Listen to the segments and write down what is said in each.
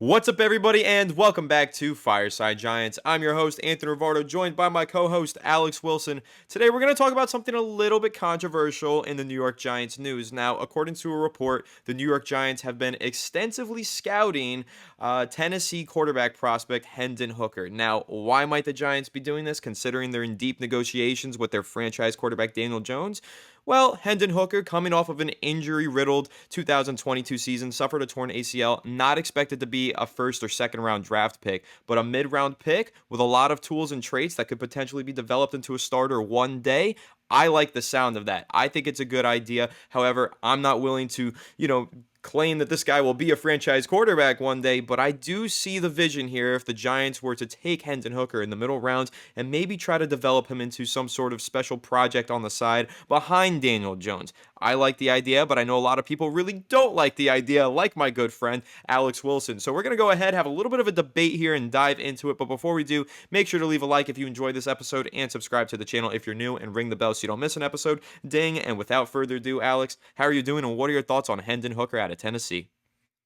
What's up, everybody, and welcome back to Fireside Giants. I'm your host, Anthony Rivardo, joined by my co-host, Alex Wilson. Today, we're going to talk about something a little bit controversial in the New York Giants news. Now, according to a report, the New York Giants have been extensively scouting Tennessee quarterback prospect Hendon Hooker. Now, why might the Giants be doing this, considering they're in deep negotiations with their franchise quarterback, Daniel Jones? Well, Hendon Hooker, coming off of an injury-riddled 2022 season, suffered a torn ACL, not expected to be a first or second round draft pick, but a mid-round pick with a lot of tools and traits that could potentially be developed into a starter one day. I like the sound of that. I think it's a good idea. However, I'm not willing to, claim that this guy will be a franchise quarterback one day, but I do see the vision here if the Giants were to take Hendon Hooker in the middle rounds and maybe try to develop him into some sort of special project on the side behind Daniel Jones. I like the idea, but I know a lot of people really don't like the idea, like my good friend Alex Wilson. So we're going to go ahead, have a little bit of a debate here and dive into it. But before we do, make sure to leave a like if you enjoyed this episode and subscribe to the channel if you're new and ring the bell so you don't miss an episode. Ding. And without further ado, Alex, how are you doing and what are your thoughts on Hendon Hooker out of Tennessee?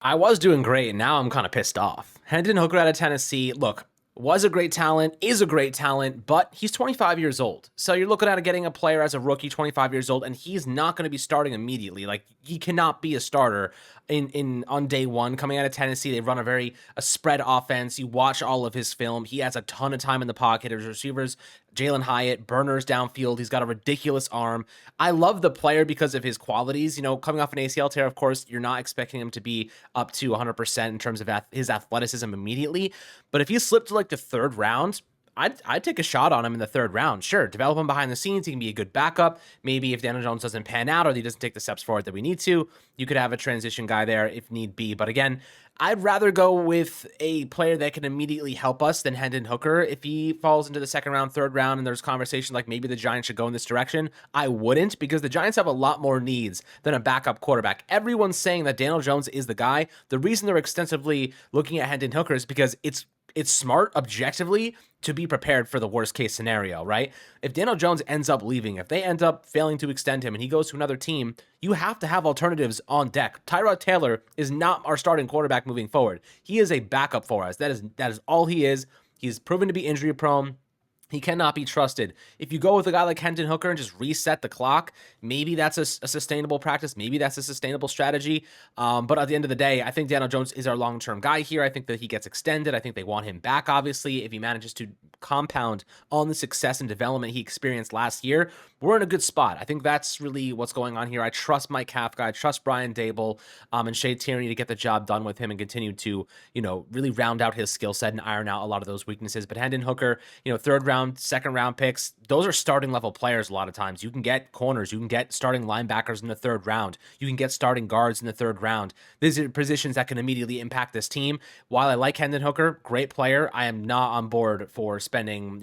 I was doing great, and now I'm kind of pissed off. Hendon Hooker out of Tennessee, look, was a great talent, is a great talent, but he's 25 years old. So you're looking at getting a player as a rookie, 25 years old, and he's not going to be starting immediately. Like, he cannot be a starter on day one. Coming out of Tennessee, they run a spread offense. You watch all of his film. He has a ton of time in the pocket. His receivers, Jalen Hyatt, burners downfield. He's got a ridiculous arm. I love the player because of his qualities. Coming off an ACL tear, of course, you're not expecting him to be up to 100% in terms of his athleticism immediately. But if he slipped to the third round, I'd take a shot on him in the third round. Sure, develop him behind the scenes. He can be a good backup. Maybe if Daniel Jones doesn't pan out or he doesn't take the steps forward that we need to, you could have a transition guy there if need be. But again, I'd rather go with a player that can immediately help us than Hendon Hooker. If he falls into the second round, third round, and there's conversation like maybe the Giants should go in this direction, I wouldn't, because the Giants have a lot more needs than a backup quarterback. Everyone's saying that Daniel Jones is the guy. The reason they're extensively looking at Hendon Hooker is because it's smart objectively to be prepared for the worst case scenario, right? If Daniel Jones ends up leaving, if they end up failing to extend him and he goes to another team, you have to have alternatives on deck. Tyrod Taylor is not our starting quarterback moving forward. He is a backup for us. That is all he is. He's proven to be injury prone. He cannot be trusted. If you go with a guy like Hendon Hooker and just reset the clock, maybe that's a sustainable practice. Maybe that's a sustainable strategy. But at the end of the day, I think Daniel Jones is our long-term guy here. I think that he gets extended. I think they want him back, obviously, if he manages to compound on the success and development he experienced last year. We're in a good spot. I think that's really what's going on here. I trust Mike Kafka. I trust Brian Dable and Shea Tierney to get the job done with him and continue to, really round out his skill set and iron out a lot of those weaknesses. But Hendon Hooker, third round, second round picks, those are starting level players a lot of times. You can get corners, you can get starting linebackers in the third round, you can get starting guards in the third round. These are positions that can immediately impact this team. While I like Hendon Hooker, great player, I am not on board for spending,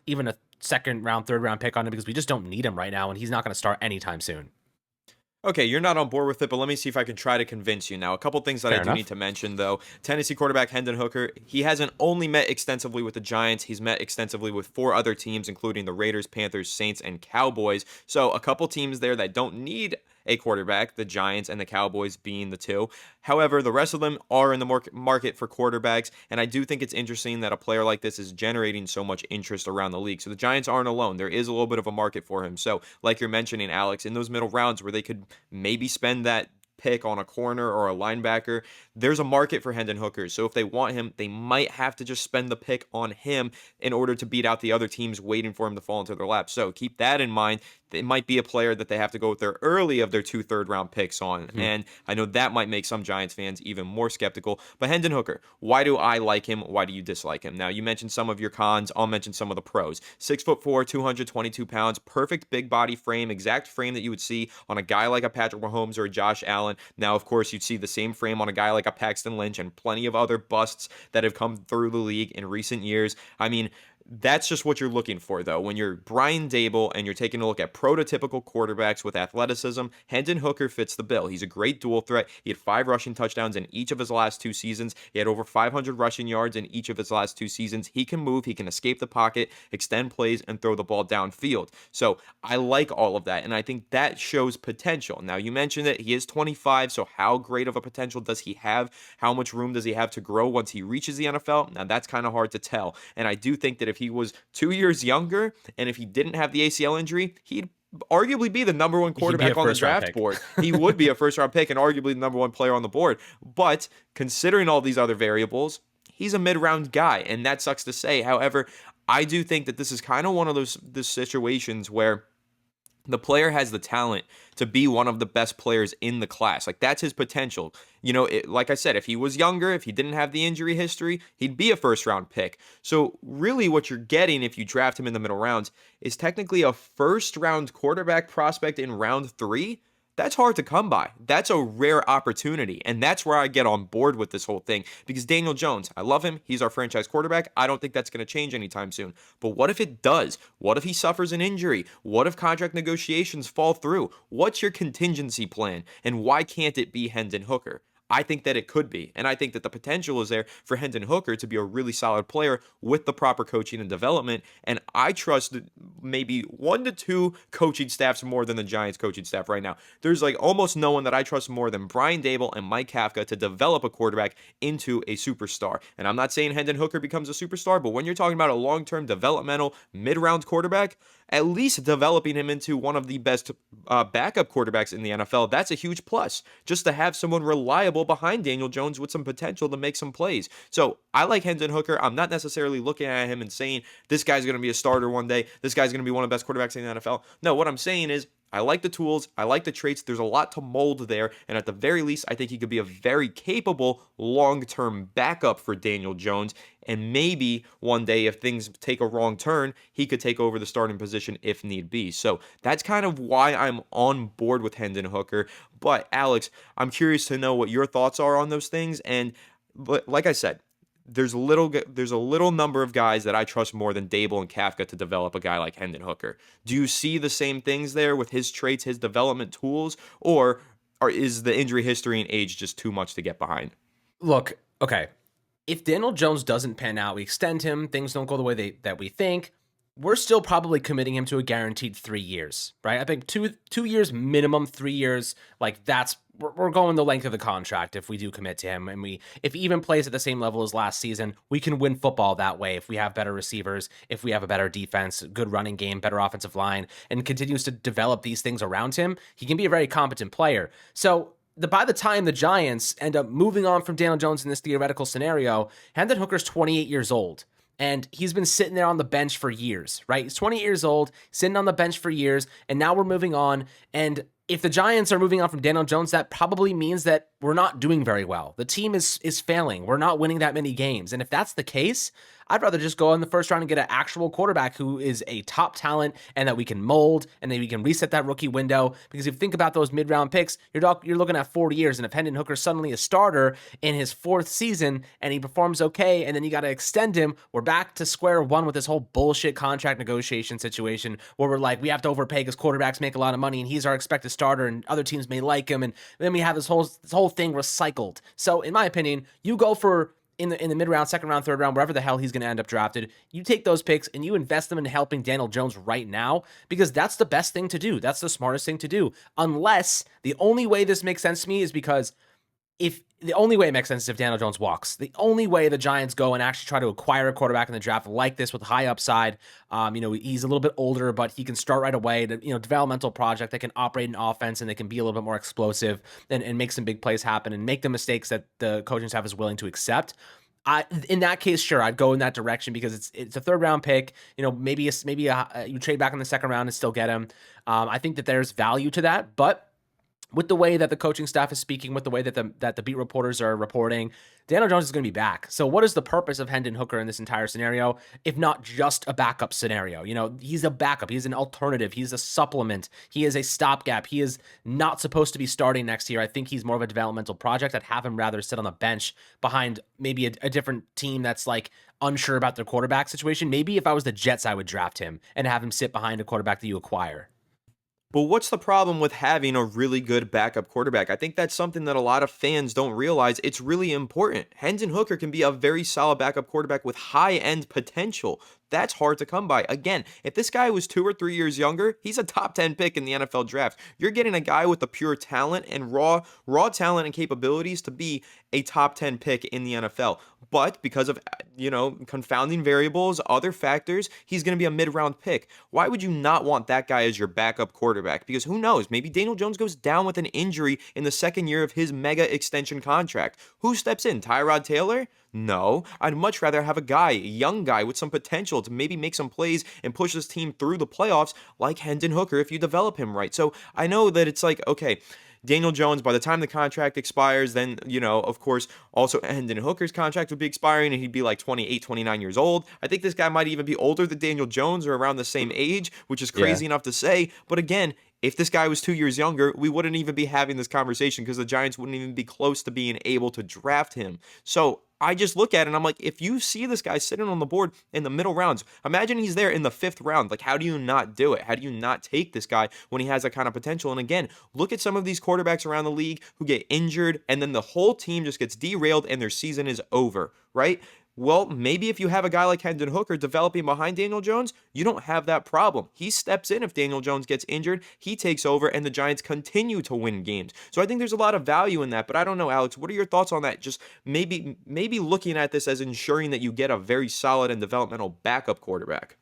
even a second round, third round pick on him because we just don't need him right now, and he's not going to start anytime soon. Okay, you're not on board with it, but let me see if I can try to convince you. Now, a couple things that I do need to mention, though. Tennessee quarterback Hendon Hooker, he hasn't only met extensively with the Giants, he's met extensively with 4 other teams, including the Raiders, Panthers, Saints, and Cowboys. So a couple teams there that don't need a quarterback, the Giants and the Cowboys being the two. However, the rest of them are in the market for quarterbacks, and I do think it's interesting that a player like this is generating so much interest around the league. So the Giants aren't alone. There is a little bit of a market for him. So, like you're mentioning, Alex, in those middle rounds where they could maybe spend that pick on a corner or a linebacker, there's a market for Hendon Hooker. So if they want him, they might have to just spend the pick on him in order to beat out the other teams waiting for him to fall into their lap. So keep that in mind. It might be a player that they have to go with their early of their 2 third-round picks on. And I know that might make some Giants fans even more skeptical. But Hendon Hooker, why do I like him? Why do you dislike him? Now, you mentioned some of your cons. I'll mention some of the pros. 6'4", 222 pounds, perfect big body frame, exact frame that you would see on a guy like a Patrick Mahomes or a Josh Allen. Now, of course, you'd see the same frame on a guy like a Paxton Lynch and plenty of other busts that have come through the league in recent years. I mean, That's just what you're looking for, though. When you're Brian Dable and you're taking a look at prototypical quarterbacks with athleticism, Hendon Hooker fits the bill. He's a great dual threat. He had 5 rushing touchdowns in each of his last 2 seasons. He had over 500 rushing yards in each of his last 2 seasons. He can move, he can escape the pocket, extend plays, and throw the ball downfield. So I like all of that, and I think that shows potential. Now, you mentioned that he is 25, so how great of a potential does he have? How much room does he have to grow once he reaches the NFL? Now, that's kind of hard to tell, and I do think that if he was 2 years younger and if he didn't have the ACL injury, he'd arguably be the number one He'd be a quarterback on the first-round draft pick. board. He would be a first round pick and arguably the number one player on the board. But considering all these other variables, he's a mid-round guy, and that sucks to say. However, I do think that this is kind of one of those situations where the player has the talent to be one of the best players in the class. Like, that's his potential. Like I said, if he was younger, if he didn't have the injury history, he'd be a first round pick. So really what you're getting if you draft him in the middle rounds is technically a first round quarterback prospect in round 3. That's hard to come by. That's a rare opportunity. And that's where I get on board with this whole thing. Because Daniel Jones, I love him. He's our franchise quarterback. I don't think that's going to change anytime soon. But what if it does? What if he suffers an injury? What if contract negotiations fall through? What's your contingency plan? And why can't it be Hendon Hooker? I think that it could be. And I think that the potential is there for Hendon Hooker to be a really solid player with the proper coaching and development. And I trust maybe 1 to 2 coaching staffs more than the Giants coaching staff right now. There's like almost no one that I trust more than Brian Dable and Mike Kafka to develop a quarterback into a superstar. And I'm not saying Hendon Hooker becomes a superstar, but when you're talking about a long-term developmental mid-round quarterback, at least developing him into one of the best backup quarterbacks in the NFL, that's a huge plus. Just to have someone reliable behind Daniel Jones with some potential to make some plays. So I like Hendon Hooker. I'm not necessarily looking at him and saying this guy's going to be a starter one day. This guy's going to be one of the best quarterbacks in the NFL. No, what I'm saying is I like the tools. I like the traits. There's a lot to mold there. And at the very least, I think he could be a very capable long-term backup for Daniel Jones. And maybe one day, if things take a wrong turn, he could take over the starting position if need be. So that's kind of why I'm on board with Hendon Hooker. But Alex, I'm curious to know what your thoughts are on those things. And like I said, there's a little number of guys that I trust more than Dable and Kafka to develop a guy like Hendon Hooker. Do you see the same things there with his traits, his development tools, or is the injury history and age just too much to get behind? Look, okay. If Daniel Jones doesn't pan out, we extend him, things don't go the way that we think, we're still probably committing him to a guaranteed 3 years, right? I think 2 years minimum, 3 years, like we're going the length of the contract if we do commit to him. And if he even plays at the same level as last season, we can win football that way if we have better receivers, if we have a better defense, good running game, better offensive line, and continues to develop these things around him. He can be a very competent player. So by the time the Giants end up moving on from Daniel Jones in this theoretical scenario, Hendon Hooker's 28 years old. And he's been sitting there on the bench for years, right? He's 20 years old, sitting on the bench for years, and now we're moving on. And if the Giants are moving on from Daniel Jones, that probably means that we're not doing very well. The team is failing. We're not winning that many games. And if that's the case, I'd rather just go in the first round and get an actual quarterback who is a top talent and that we can mold and that we can reset that rookie window. Because if you think about those mid-round picks, you're looking at 40 years. And if Hendon Hooker's suddenly a starter in his 4th season and he performs okay, and then you got to extend him, we're back to square one with this whole bullshit contract negotiation situation where we're like, we have to overpay because quarterbacks make a lot of money and he's our expected starter and other teams may like him. And then we have this whole thing recycled. So in my opinion, you go for in the mid-round, second round, third round, wherever the hell he's going to end up drafted, you take those picks and you invest them in helping Daniel Jones right now because that's the best thing to do. That's the smartest thing to do. Unless the only way this makes sense to me is because if the only way it makes sense is if Daniel Jones walks. The only way the Giants go and actually try to acquire a quarterback in the draft like this with high upside, he's a little bit older, but he can start right away. Developmental project that can operate an offense and they can be a little bit more explosive and make some big plays happen and make the mistakes that the coaching staff is willing to accept. In that case, sure, I'd go in that direction because it's a 3rd round pick. Maybe you trade back in the 2nd round and still get him. I think that there's value to that, but with the way that the coaching staff is speaking, with the way that the beat reporters are reporting, Daniel Jones is going to be back. So what is the purpose of Hendon Hooker in this entire scenario, if not just a backup scenario? He's a backup. He's an alternative. He's a supplement. He is a stopgap. He is not supposed to be starting next year. I think he's more of a developmental project. I'd have him rather sit on the bench behind maybe a different team that's like unsure about their quarterback situation. Maybe if I was the Jets, I would draft him and have him sit behind a quarterback that you acquire. But what's the problem with having a really good backup quarterback? I think that's something that a lot of fans don't realize. It's really important. Hendon Hooker can be a very solid backup quarterback with high-end potential. That's hard to come by. Again, if this guy was 2 or 3 years younger, he's a top 10 pick in the NFL draft. You're getting a guy with the pure talent and raw talent and capabilities to be a top 10 pick in the NFL. But because of, confounding variables, other factors, he's going to be a mid-round pick. Why would you not want that guy as your backup quarterback? Because who knows? Maybe Daniel Jones goes down with an injury in the second year of his mega extension contract. Who steps in? Tyrod Taylor? No, I'd much rather have a young guy with some potential to maybe make some plays and push this team through the playoffs like Hendon Hooker if you develop him right. So I know that it's like, okay, Daniel Jones, by the time the contract expires, then, of course, also Hendon Hooker's contract would be expiring and he'd be like 28, 29 years old. I think this guy might even be older than Daniel Jones or around the same age, which is crazy enough to say. But again, if this guy was 2 years younger, we wouldn't even be having this conversation because the Giants wouldn't even be close to being able to draft him. So I just look at it and I'm like, if you see this guy sitting on the board in the middle rounds, imagine he's there in the 5th round. Like, how do you not do it? How do you not take this guy when he has that kind of potential? And again, look at some of these quarterbacks around the league who get injured and then the whole team just gets derailed and their season is over, right? Well, maybe if you have a guy like Hendon Hooker developing behind Daniel Jones, you don't have that problem. He steps in if Daniel Jones gets injured, he takes over, and the Giants continue to win games. So I think there's a lot of value in that, but I don't know, Alex, what are your thoughts on that? Just maybe looking at this as ensuring that you get a very solid and developmental backup quarterback.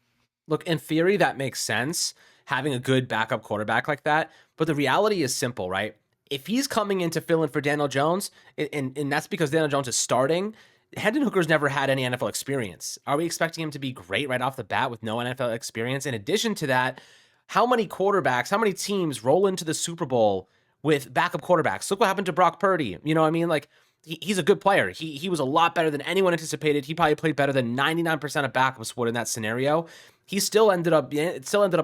Look, in theory, that makes sense, having a good backup quarterback like that, but the reality is simple, right? If he's coming in to fill in for Daniel Jones, and that's because Daniel Jones is starting, Hendon Hooker's never had any NFL experience. Are we expecting him to be great right off the bat with no NFL experience? In addition to that, how many teams roll into the Super Bowl with backup quarterbacks? Look what happened to Brock Purdy. You know what I mean? Like, he's a good player. He was a lot better than anyone anticipated. He probably played better than 99% of backups would in that scenario. He still ended up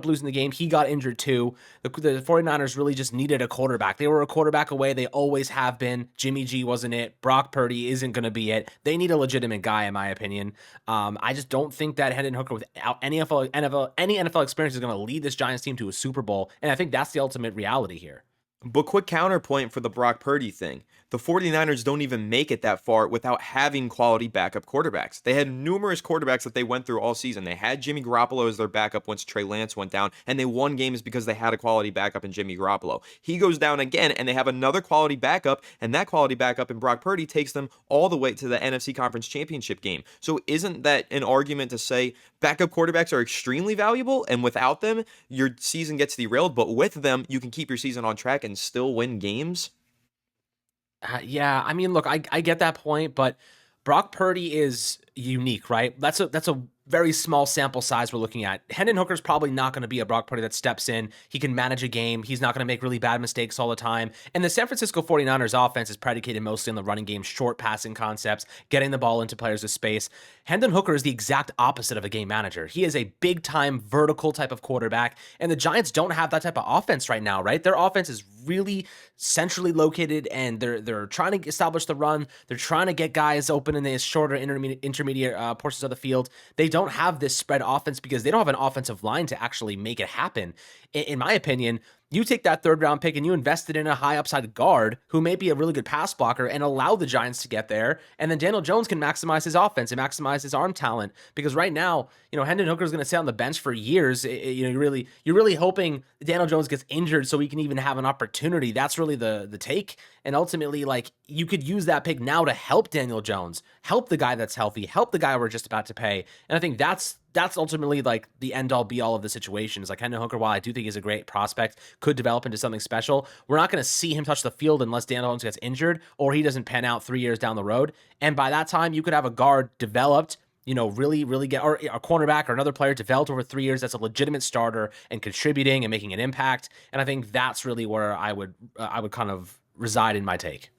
losing the game. He got injured too. The 49ers really just needed a quarterback. They were a quarterback away. They always have been. Jimmy G wasn't it. Brock Purdy isn't going to be it. They need a legitimate guy, in my opinion. I just don't think that Hendon Hooker, without any NFL experience, is going to lead this Giants team to a Super Bowl. And I think that's the ultimate reality here. But quick counterpoint for the Brock Purdy thing. The 49ers don't even make it that far without having quality backup quarterbacks. They had numerous quarterbacks that they went through all season. They had Jimmy Garoppolo as their backup once Trey Lance went down, and they won games because they had a quality backup in Jimmy Garoppolo. He goes down again, and they have another quality backup, and that quality backup in Brock Purdy takes them all the way to the NFC Conference Championship game. So isn't that an argument to say backup quarterbacks are extremely valuable, and without them, your season gets derailed, but with them, you can keep your season on track and still win games? Yeah, I mean, look, I get that point, but Brock Purdy is unique, right? That's a very small sample size we're looking at. Hendon Hooker's probably not going to be a Brock Purdy that steps in. He can manage a game. He's not going to make really bad mistakes all the time. And the San Francisco 49ers offense is predicated mostly on the running game, short passing concepts, getting the ball into players with space. Hendon Hooker is the exact opposite of a game manager. He is a big-time vertical type of quarterback, and the Giants don't have that type of offense right now, right? Their offense is really centrally located, and they're trying to establish the run. They're trying to get guys open in the shorter intermediate portions of the field. They don't have this spread offense because they don't have an offensive line to actually make it happen. In my opinion, you take that 3rd round pick and you invest it in a high upside guard who may be a really good pass blocker and allow the Giants to get there. And then Daniel Jones can maximize his offense and maximize his arm talent, because right now, Hendon Hooker is going to sit on the bench for years. You're really hoping Daniel Jones gets injured so he can even have an opportunity. That's really the take. And ultimately, like, you could use that pick now to help Daniel Jones, help the guy that's healthy, help the guy we're just about to pay. And I think that's ultimately like the end all be all of the situation. Is like Hendon Hooker, while I do think he's a great prospect, could develop into something special, we're not going to see him touch the field unless Daniel Jones gets injured or he doesn't pan out 3 years down the road. And by that time, you could have a guard developed. really get, or a cornerback or another player developed over 3 years that's a legitimate starter and contributing and making an impact. And I think that's really where I would kind of reside in my take.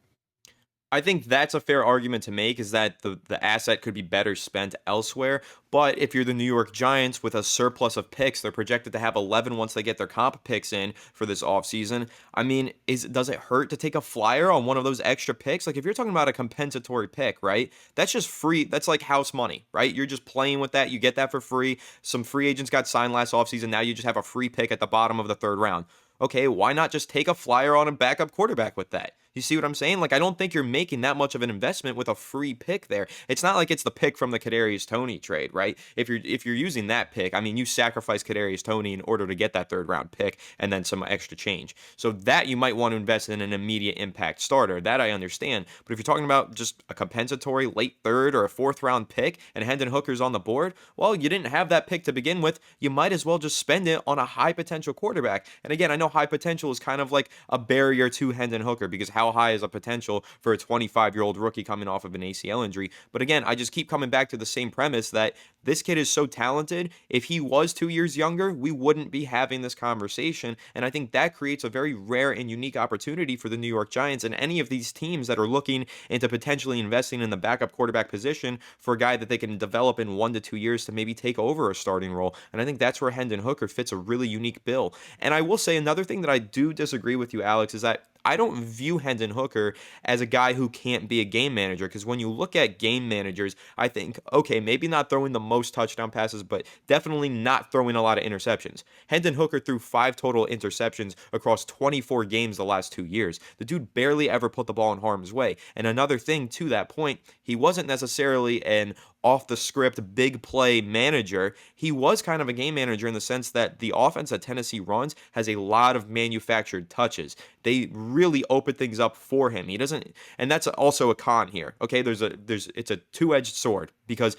I think that's a fair argument to make, is that the asset could be better spent elsewhere. But if you're the New York Giants with a surplus of picks, they're projected to have 11 once they get their comp picks in for this offseason. I mean, does it hurt to take a flyer on one of those extra picks? Like, if you're talking about a compensatory pick, right? That's just free. That's like house money, right? You're just playing with that. You get that for free. Some free agents got signed last offseason. Now you just have a free pick at the bottom of the third round. Okay, why not just take a flyer on a backup quarterback with that? You see what I'm saying? Like, I don't think you're making that much of an investment with a free pick there. It's not like it's the pick from the Kadarius Toney trade, right? If you're using that pick, I mean, you sacrifice Kadarius Toney in order to get that third round pick and then some extra change. So that you might want to invest in an immediate impact starter. That I understand. But if you're talking about just a compensatory late third or a fourth round pick and Hendon Hooker's on the board, well, you didn't have that pick to begin with. You might as well just spend it on a high potential quarterback. And again, I know high potential is kind of like a barrier to Hendon Hooker, because how high is a potential for a 25-year-old rookie coming off of an ACL injury? But again, I just keep coming back to the same premise that this kid is so talented. If he was 2 years younger, we wouldn't be having this conversation. And I think that creates a very rare and unique opportunity for the New York Giants and any of these teams that are looking into potentially investing in the backup quarterback position for a guy that they can develop in 1 to 2 years to maybe take over a starting role. And I think that's where Hendon Hooker fits a really unique bill. And I will say another thing that I do disagree with you, Alex, is that I don't view Hendon Hooker as a guy who can't be a game manager, because when you look at game managers, I think, okay, maybe not throwing the most touchdown passes, but definitely not throwing a lot of interceptions. Hendon Hooker threw 5 total interceptions across 24 games the last 2 years. The dude barely ever put the ball in harm's way. And another thing to that point, he wasn't necessarily an off the script big play manager. He was kind of a game manager in the sense that the offense that Tennessee runs has a lot of manufactured touches. They really open things up for him. He doesn't, and that's also a con here. Okay, it's a two-edged sword, because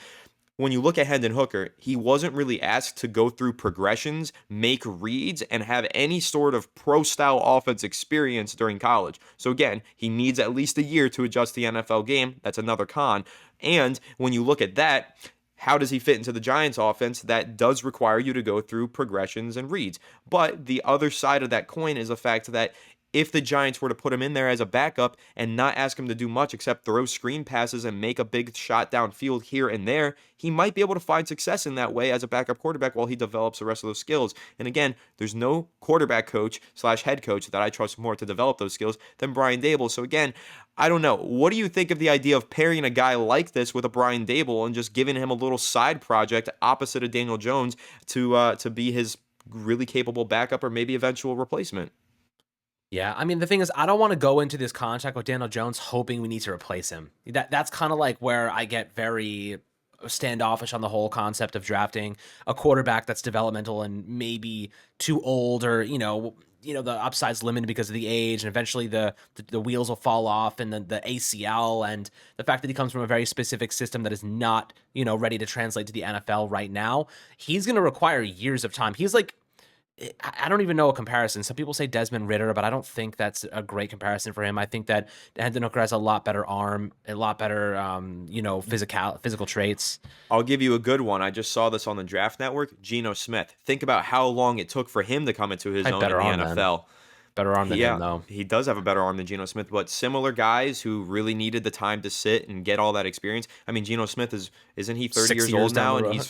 when you look at Hendon Hooker, he wasn't really asked to go through progressions, make reads, and have any sort of pro-style offense experience during college. So again, he needs at least a year to adjust to the NFL game. That's another con. And when you look at that, how does he fit into the Giants offense? That does require you to go through progressions and reads. But the other side of that coin is the fact that if the Giants were to put him in there as a backup and not ask him to do much except throw screen passes and make a big shot downfield here and there, he might be able to find success in that way as a backup quarterback while he develops the rest of those skills. And again, there's no quarterback coach / head coach that I trust more to develop those skills than Brian Daboll. So again, I don't know. What do you think of the idea of pairing a guy like this with a Brian Daboll and just giving him a little side project opposite of Daniel Jones to be his really capable backup or maybe eventual replacement? Yeah, I mean, the thing is, I don't want to go into this contract with Daniel Jones hoping we need to replace him. That's kind of like where I get very standoffish on the whole concept of drafting a quarterback that's developmental and maybe too old, or the upside's limited because of the age, and eventually the wheels will fall off, and the ACL, and the fact that he comes from a very specific system that is not ready to translate to the NFL right now. He's going to require years of time. He's like, I don't even know a comparison. Some people say Desmond Ridder, but I don't think that's a great comparison for him. I think that Hendon Hooker has a lot better arm, a lot better, physical traits. I'll give you a good one. I just saw this on the Draft Network. Geno Smith. Think about how long it took for him to come into his own in the NFL. Better arm than him, though. He does have a better arm than Geno Smith, but similar guys who really needed the time to sit and get all that experience. I mean, Geno Smith isn't he 30 years old now, and he's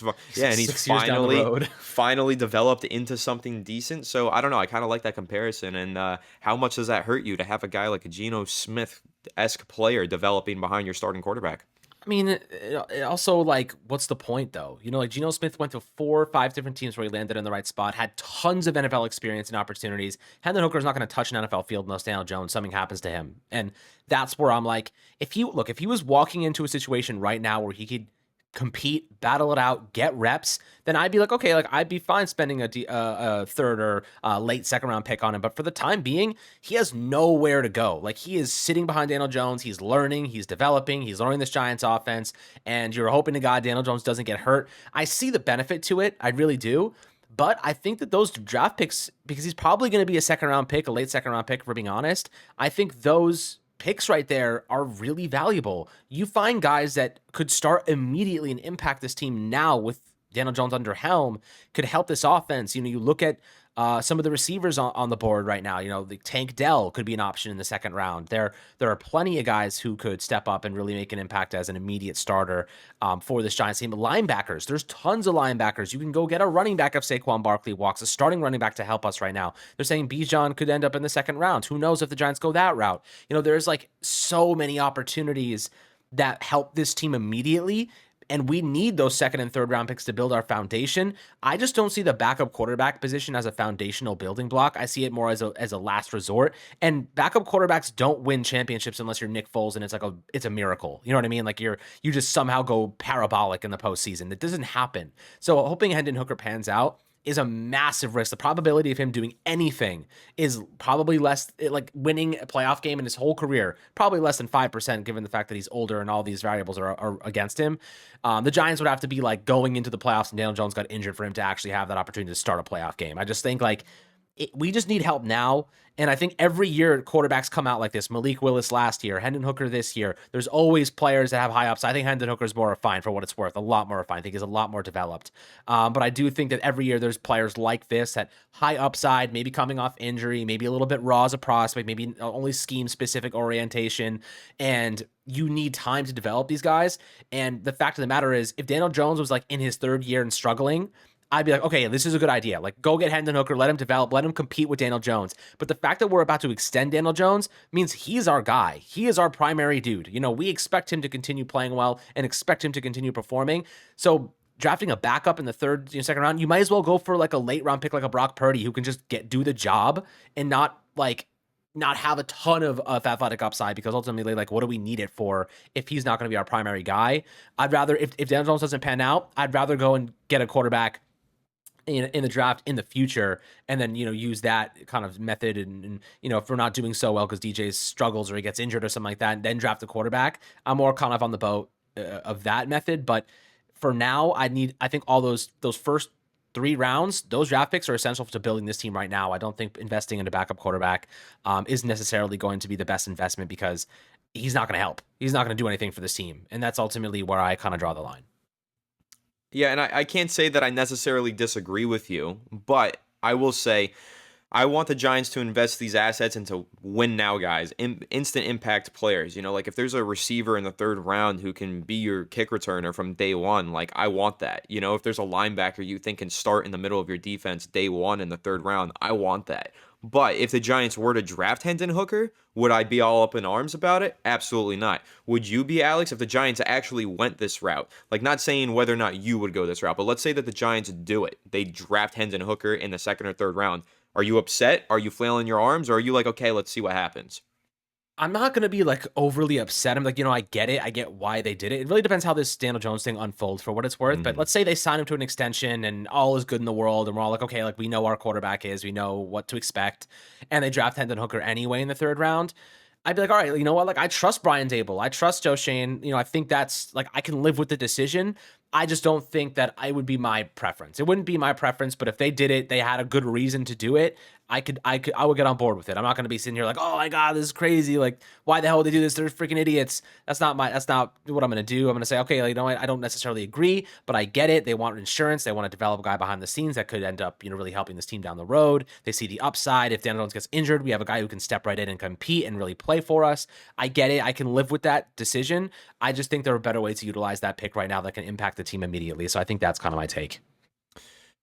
finally developed into something decent. So I don't know. I kind of like that comparison. And how much does that hurt you to have a guy like a Geno Smith-esque player developing behind your starting quarterback? I mean, it also, like, what's the point, though? Like, Geno Smith went to 4 or 5 different teams where he landed in the right spot, had tons of NFL experience and opportunities. Hendon Hooker's not going to touch an NFL field unless Daniel Jones, something happens to him. And that's where I'm like, if he was walking into a situation right now where he could compete, battle it out, get reps, then I'd be like, okay, like I'd be fine spending a third or late second round pick on him. But for the time being, he has nowhere to go. Like, he is sitting behind Daniel Jones. He's learning, he's developing, he's learning this Giants offense, and you're hoping to God Daniel Jones doesn't get hurt. I see the benefit to it. I really do. But I think that those draft picks, because he's probably going to be a second round pick, a late second round pick, if we're being honest, I think those picks right there are really valuable. You find guys that could start immediately and impact this team now with Daniel Jones under helm, could help this offense. You look at some of the receivers on the board right now. The Tank Dell could be an option in the second round. There are plenty of guys who could step up and really make an impact as an immediate starter for this Giants team. Linebackers, there's tons of linebackers. You can go get a running back if Saquon Barkley walks, a starting running back to help us right now. They're saying Bijan could end up in the second round. Who knows if the Giants go that route? There's like so many opportunities that help this team immediately. And we need those second and third round picks to build our foundation. I just don't see the backup quarterback position as a foundational building block. I see it more as a last resort. And backup quarterbacks don't win championships unless you're Nick Foles and it's a miracle. You know what I mean? Like you just somehow go parabolic in the postseason. It doesn't happen. So hoping Hendon Hooker pans out is a massive risk. The probability of him doing anything is probably less, like winning a playoff game in his whole career, probably less than 5%, given the fact that he's older and all these variables are against him. The Giants would have to be like going into the playoffs and Daniel Jones got injured for him to actually have that opportunity to start a playoff game. I just think we just need help now. And I think every year quarterbacks come out like this. Malik Willis last year, Hendon Hooker this year. There's always players that have high ups. I think Hendon Hooker's more refined for what it's worth, a lot more refined. I think he's a lot more developed. But I do think that every year there's players like this at high upside, maybe coming off injury, maybe a little bit raw as a prospect, maybe only scheme specific orientation. And you need time to develop these guys. And the fact of the matter is, if Daniel Jones was like in his third year and struggling, I'd be like, okay, this is a good idea. Like, go get Hendon Hooker, let him develop, let him compete with Daniel Jones. But the fact that we're about to extend Daniel Jones means he's our guy. He is our primary dude. We expect him to continue playing well and expect him to continue performing. So drafting a backup in the second round, you might as well go for like a late round pick like a Brock Purdy who can just do the job and not have a ton of athletic upside, because ultimately, like, what do we need it for if he's not going to be our primary guy? I'd rather, if Daniel Jones doesn't pan out, I'd rather go and get a quarterback in the draft in the future, and then use that kind of method, and if we're not doing so well because DJ struggles or he gets injured or something like that, and then draft a quarterback. I'm more kind of on the boat of that method. But for now, I think all those first 3 rounds, those draft picks are essential to building this team right now. I don't think investing in a backup quarterback is necessarily going to be the best investment, because he's not going to help. He's not going to do anything for this team, and that's ultimately where I kind of draw the line. Yeah, and I can't say that I necessarily disagree with you, but I will say I want the Giants to invest these assets into win now guys, instant impact players. Like if there's a receiver in the third round who can be your kick returner from day one, like I want that. If there's a linebacker you think can start in the middle of your defense day one in the third round, I want that. But if the Giants were to draft Hendon Hooker, would I be all up in arms about it? Absolutely not. Would you be, Alex, if the Giants actually went this route? Like, not saying whether or not you would go this route, but let's say that the Giants do it. They draft Hendon Hooker in the second or third round. Are you upset? Are you flailing your arms? Or are you like, okay, let's see what happens? I'm not going to be like overly upset. I'm like, I get it. I get why they did it. It really depends how this Daniel Jones thing unfolds for what it's worth. But let's say they sign him to an extension and all is good in the world. And we're all like, okay, like we know our quarterback is, we know what to expect. And they draft Hendon Hooker anyway in the third round. I'd be like, all right, you know what? Like, I trust Brian Dable. I trust Joe Shane. I think that's like, I can live with the decision. I just don't think that I would be my preference. It wouldn't be my preference, but if they did it, they had a good reason to do it. I would get on board with it. I'm not going to be sitting here like, oh my God, this is crazy. Like, why the hell would they do this? They're freaking idiots. That's not what I'm going to do. I'm going to say, okay, what? I don't necessarily agree, but I get it. They want insurance. They want to develop a guy behind the scenes that could end up, really helping this team down the road. They see the upside. If Daniel Jones gets injured, we have a guy who can step right in and compete and really play for us. I get it. I can live with that decision. I just think there are better ways to utilize that pick right now that can impact the team immediately. So I think that's kind of my take.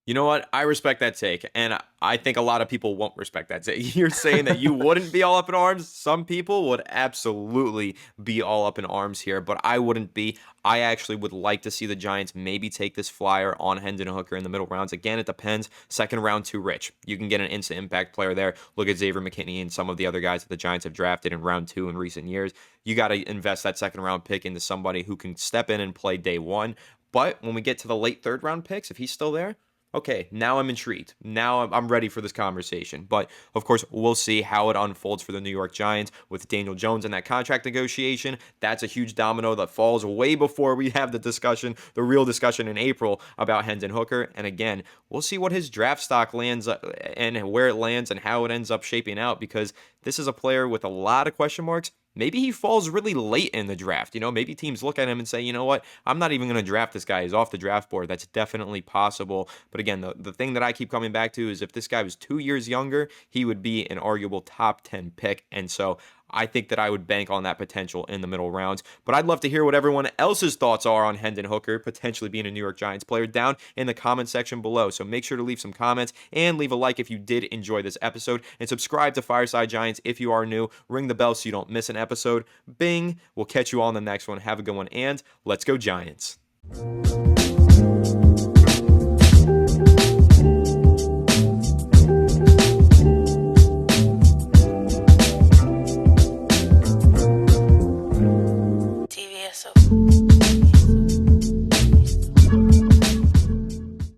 You know what? I respect that take, and I think a lot of people won't respect that take. You're saying that you wouldn't be all up in arms. Some people would absolutely be all up in arms here, but I wouldn't be. I actually would like to see the Giants maybe take this flyer on Hendon Hooker in the middle rounds. Again, it depends. Second round, too rich. You can get an instant impact player there. Look at Xavier McKinney and some of the other guys that the Giants have drafted in round 2 in recent years. You got to invest that second round pick into somebody who can step in and play day one. But when we get to the late third round picks, if he's still there, okay, now I'm intrigued. Now I'm ready for this conversation. But, of course, we'll see how it unfolds for the New York Giants with Daniel Jones and that contract negotiation. That's a huge domino that falls way before we have the real discussion in April about Hendon Hooker. And, again, we'll see what his draft stock lands and where it lands and how it ends up shaping out, because this is a player with a lot of question marks, maybe he falls really late in the draft. Maybe teams look at him and say, you know what, I'm not even going to draft this guy. He's off the draft board. That's definitely possible. But again, the thing that I keep coming back to is if this guy was 2 years younger, he would be an arguable top 10 pick. And so I think that I would bank on that potential in the middle rounds. But I'd love to hear what everyone else's thoughts are on Hendon Hooker potentially being a New York Giants player down in the comment section below. So make sure to leave some comments and leave a like if you did enjoy this episode. And subscribe to Fireside Giants if you are new. Ring the bell so you don't miss an episode. Bing. We'll catch you all in the next one. Have a good one. And let's go Giants.